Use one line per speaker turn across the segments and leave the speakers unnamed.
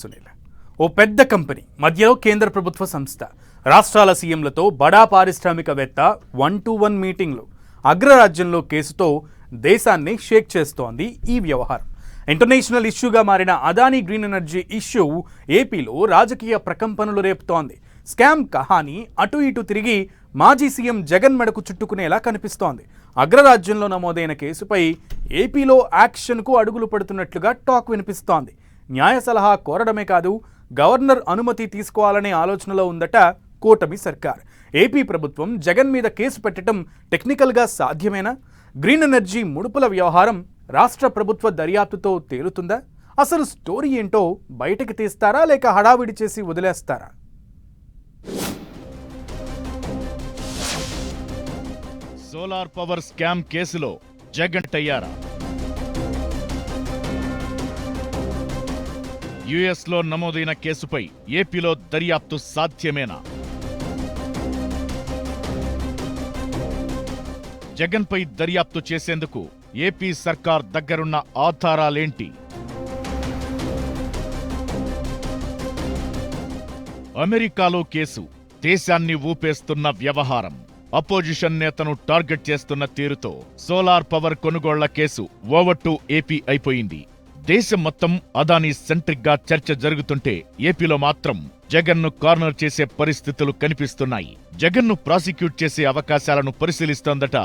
సునీల్ ఓ పెద్ద కంపెనీ మధ్యలో కేంద్ర ప్రభుత్వ సంస్థ రాష్ట్రాల సీఎంలతో బడా పారిశ్రామికవేత్త 1-to-1 మీటింగ్లు అగ్రరాజ్యంలో కేసుతో దేశాన్ని షేక్ చేస్తోంది ఈ వ్యవహారం. ఇంటర్నేషనల్ ఇష్యూగా మారిన అదానీ గ్రీన్ ఎనర్జీ ఇష్యూ ఏపీలో రాజకీయ ప్రకంపనలు రేపుతోంది. స్కామ్ కహానీ అటు ఇటు తిరిగి మాజీ సీఎం జగన్ మెడకు చుట్టుకునేలా కనిపిస్తోంది. అగ్రరాజ్యంలో నమోదైన కేసుపై ఏపీలో యాక్షన్కు అడుగులు పడుతున్నట్లుగా టాక్ వినిపిస్తోంది. న్యాయ సలహా కోరడమే కాదు, గవర్నర్ అనుమతి తీసుకోవాలనే ఆలోచనలో ఉందట కూటమి సర్కార్. ఏపీ ప్రభుత్వం జగన్ మీద కేసు పెట్టడం టెక్నికల్గా సాధ్యమేనా? గ్రీన్ ఎనర్జీ ముడుపుల వ్యవహారం రాష్ట్ర ప్రభుత్వ దర్యాప్తుతో తేలుతుందా? అసలు స్టోరీ ఏంటో బయటకు తీస్తారా లేక హడావిడి చేసి వదిలేస్తారా?
సోలార్ పవర్ స్కామ్ కేసులో జగన్ తయ్యారా? యుఎస్లో నమోదైన కేసుపై ఏపీలో దర్యాప్తు సాధ్యమేనా? జగన్పై దర్యాప్తు చేసేందుకు ఏపీ సర్కార్ దగ్గరున్న ఆధారాలేంటి? అమెరికాలో కేసు దేశాన్ని ఊపేస్తున్న వ్యవహారం. అపోజిషన్ నేతను టార్గెట్ చేస్తున్న తీరుతో సోలార్ పవర్ కొనుగోళ్ల కేసు ఓవర్ టు ఏపీ అయిపోయింది. దేశం మొత్తం అదానీ సెంట్రిక్ గా చర్చ జరుగుతుంటే ఏపీలో మాత్రం జగన్ను కార్నర్ చేసే పరిస్థితులు కనిపిస్తున్నాయి. జగన్ను ప్రాసిక్యూట్ చేసే అవకాశాలను పరిశీలిస్తోందట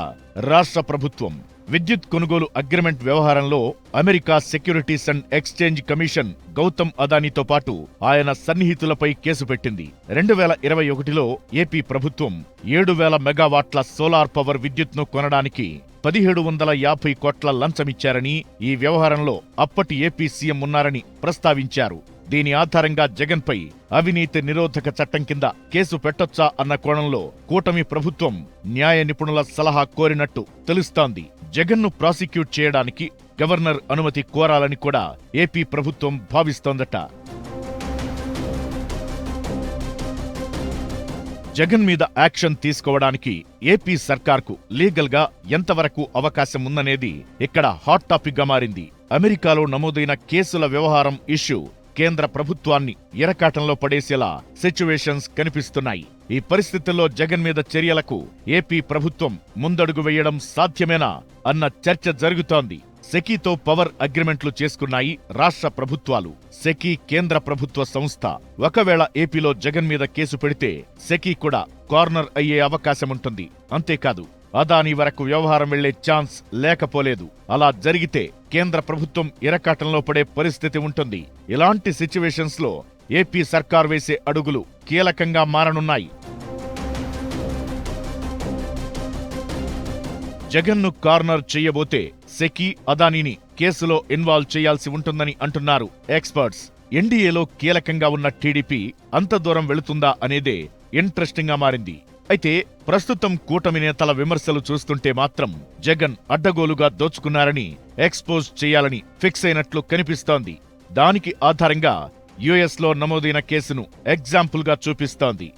రాష్ట్ర ప్రభుత్వం. విద్యుత్ కొనుగోలు అగ్రిమెంట్ వ్యవహారంలో America securities and exchange commission Gautam అదానీతో పాటు ఆయన సన్నిహితులపై కేసు పెట్టింది. 2021లో ఏపీ ప్రభుత్వం 7,000 మెగావాట్ల సోలార్ పవర్ విద్యుత్ను కొనడానికి 1,750 కోట్ల లంచమిచ్చారని, ఈ వ్యవహారంలో అప్పటి ఏపీ సీఎం ఉన్నారని ప్రస్తావించారు. దీని ఆధారంగా జగన్పై అవినీతి నిరోధక చట్టం కింద కేసు పెట్టొచ్చా అన్న కోణంలో కూటమి ప్రభుత్వం న్యాయ నిపుణుల సలహా కోరినట్టు తెలుస్తోంది. జగన్ను ప్రాసిక్యూట్ చేయడానికి గవర్నర్ అనుమతి కోరాలని కూడా ఏపీ ప్రభుత్వం భావిస్తోందట. జగన్ మీద యాక్షన్ తీసుకోవడానికి ఏపీ సర్కార్కు లీగల్ గా ఎంతవరకు అవకాశం ఉందనేది ఇక్కడ హాట్ టాపిక్ గా మారింది. అమెరికాలో నమోదైన కేసుల వ్యవహారం ఇష్యూ కేంద్ర ప్రభుత్వాన్ని ఇరకాటంలో పడేసేలా సిచ్యువేషన్స్ కనిపిస్తున్నాయి. ఈ పరిస్థితుల్లో జగన్ మీద చర్యలకు ఏపీ ప్రభుత్వం ముందడుగు వేయడం సాధ్యమేనా అన్న చర్చ జరుగుతోంది. సెకీతో పవర్ అగ్రిమెంట్లు చేసుకున్నాయి రాష్ట్ర ప్రభుత్వాలు. సెకీ కేంద్ర ప్రభుత్వ సంస్థ. ఒకవేళ ఏపీలో జగన్ మీద కేసు పెడితే సెకీ కూడా కార్నర్ అయ్యే అవకాశముంటుంది. అంతేకాదు, అదానీ వరకు వ్యవహారం వెళ్లే ఛాన్స్ లేకపోలేదు. అలా జరిగితే కేంద్ర ప్రభుత్వం ఇరకాటంలో పడే పరిస్థితి ఉంటుంది. ఇలాంటి సిచ్యువేషన్స్ లో ఏపీ సర్కార్ వేసే అడుగులు కీలకంగా మారనున్నాయి. జగన్ను కార్నర్ చెయ్యబోతే సెకీ, అదానీని కేసులో ఇన్వాల్వ్ చేయాల్సి ఉంటుందని అంటున్నారు ఎక్స్పర్ట్స్. ఎన్డీఏలో కీలకంగా ఉన్న టీడీపీ అంత దూరం వెళుతుందా అనేదే ఇంట్రెస్టింగ్ గా మారింది. అయితే ప్రస్తుతం కూటమి నేతల విమర్శలు చూస్తుంటే మాత్రం జగన్ అడ్డగోలుగా దోచుకున్నారని ఎక్స్పోజ్ చేయాలని ఫిక్స్ అయినట్లు కనిపిస్తోంది. దానికి ఆధారంగా యుఎస్లో నమోదైన కేసును ఎగ్జాంపుల్ గా చూపిస్తోంది.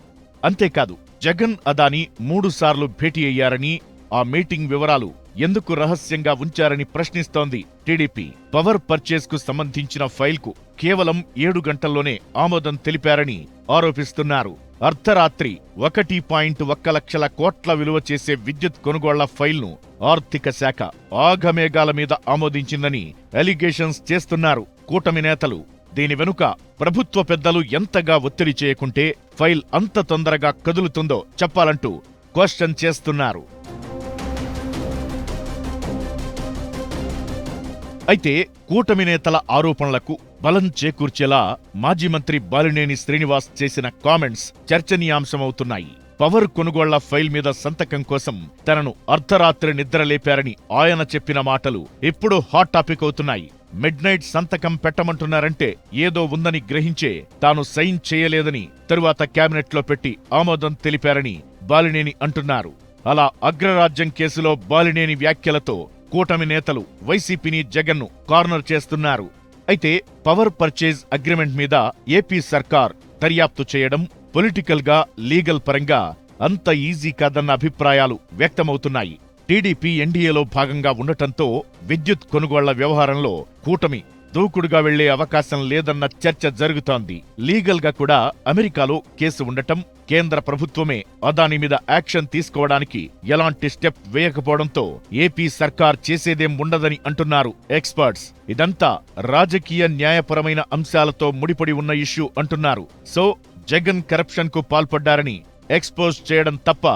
అంతేకాదు, జగన్ అదానీ 3 సార్లు భేటీ అయ్యారని, ఆ మీటింగ్ వివరాలు ఎందుకు రహస్యంగా ఉంచారని ప్రశ్నిస్తోంది టీడీపీ. పవర్ పర్చేజ్ కు సంబంధించిన ఫైల్కు కేవలం 7 గంటల్లోనే ఆమోదం తెలిపారని ఆరోపిస్తున్నారు. అర్ధరాత్రి 1.1 లక్షల కోట్ల విలువ చేసే విద్యుత్ కొనుగోళ్ల ఫైల్ను ఆర్థిక శాఖ ఆఘమేఘాల మీద ఆమోదించిందని అలిగేషన్స్ చేస్తున్నారు కూటమి నేతలు. దీని వెనుక ప్రభుత్వ పెద్దలు ఎంతగా ఒత్తిడి చేయకుంటే ఫైల్ అంత తొందరగా కదులుతుందో చెప్పాలంటూ క్వశ్చన్ చేస్తున్నారు. అయితే కూటమి నేతల ఆరోపణలకు బలం చేకూర్చేలా మాజీ మంత్రి బాలినేని శ్రీనివాస్ చేసిన కామెంట్స్ చర్చనీయాంశమవుతున్నాయి. పవర్ కొనుగోళ్ల ఫైల్ మీద సంతకం కోసం తనను అర్ధరాత్రి నిద్రలేపారని ఆయన చెప్పిన మాటలు ఇప్పుడు హాట్ టాపిక్ అవుతున్నాయి. మిడ్ నైట్ సంతకం పెట్టమంటున్నారంటే ఏదో ఉందని గ్రహించే తాను సైన్ చేయలేదని తరువాత క్యాబినెట్లో పెట్టి ఆమోదం తెలిపారని బాలినేని అంటున్నారు. అలా అగ్రరాజ్యం కేసులో బాలినేని వ్యాఖ్యలతో కూటమి నేతలు వైసీపీని జగన్ను కార్నర్ చేస్తున్నారు. అయితే పవర్ పర్చేజ్ అగ్రిమెంట్ మీద ఏపీ సర్కార్ దర్యాప్తు చేయడం పొలిటికల్ గా, లీగల్ పరంగా అంత ఈజీ కాదన్న అభిప్రాయాలు వ్యక్తమవుతున్నాయి. టీడీపీ ఎన్డీఏలో భాగంగా ఉండటంతో విద్యుత్ కొనుగోళ్ల వ్యవహారంలో కూటమి దూకుడుగా వెళ్లే అవకాశం లేదన్న చర్చ జరుగుతోంది. లీగల్ గా కూడా అమెరికాలో కేసు ఉండటం, కేంద్ర ప్రభుత్వమే అదానీ మీద యాక్షన్ తీసుకోవడానికి ఎలాంటి స్టెప్ వేయకపోవడంతో ఏపీ సర్కార్ చేసేదేం ఉండదని అంటున్నారు ఎక్స్పర్ట్స్. ఇదంతా రాజకీయ న్యాయపరమైన అంశాలతో ముడిపడి ఉన్న ఇష్యూ అంటున్నారు. సో జగన్ కరప్షన్ కు పాల్పడ్డారని ఎక్స్పోజ్ చేయడం తప్ప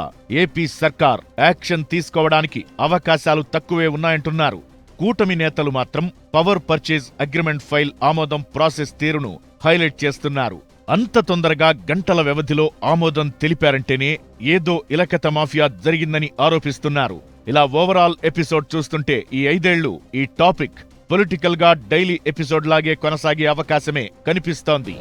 ఏపీ సర్కార్ యాక్షన్ తీసుకోవడానికి అవకాశాలు తక్కువే ఉన్నాయంటున్నారు. కూటమి నేతలు మాత్రం పవర్ పర్చేజ్ అగ్రిమెంట్ ఫైల్ ఆమోదం ప్రాసెస్ తీరును హైలైట్ చేస్తున్నారు. అంత తొందరగా గంటల వ్యవధిలో ఆమోదం తెలిపారంటేనే ఏదో ఇలకత మాఫియా జరిగిందని ఆరోపిస్తున్నారు. ఇలా ఓవరాల్ ఎపిసోడ్ చూస్తుంటే ఈ 5 ఏళ్లు ఈ టాపిక్ పొలిటికల్ గా డైలీ ఎపిసోడ్ లాగే కొనసాగే అవకాశమే కనిపిస్తోంది.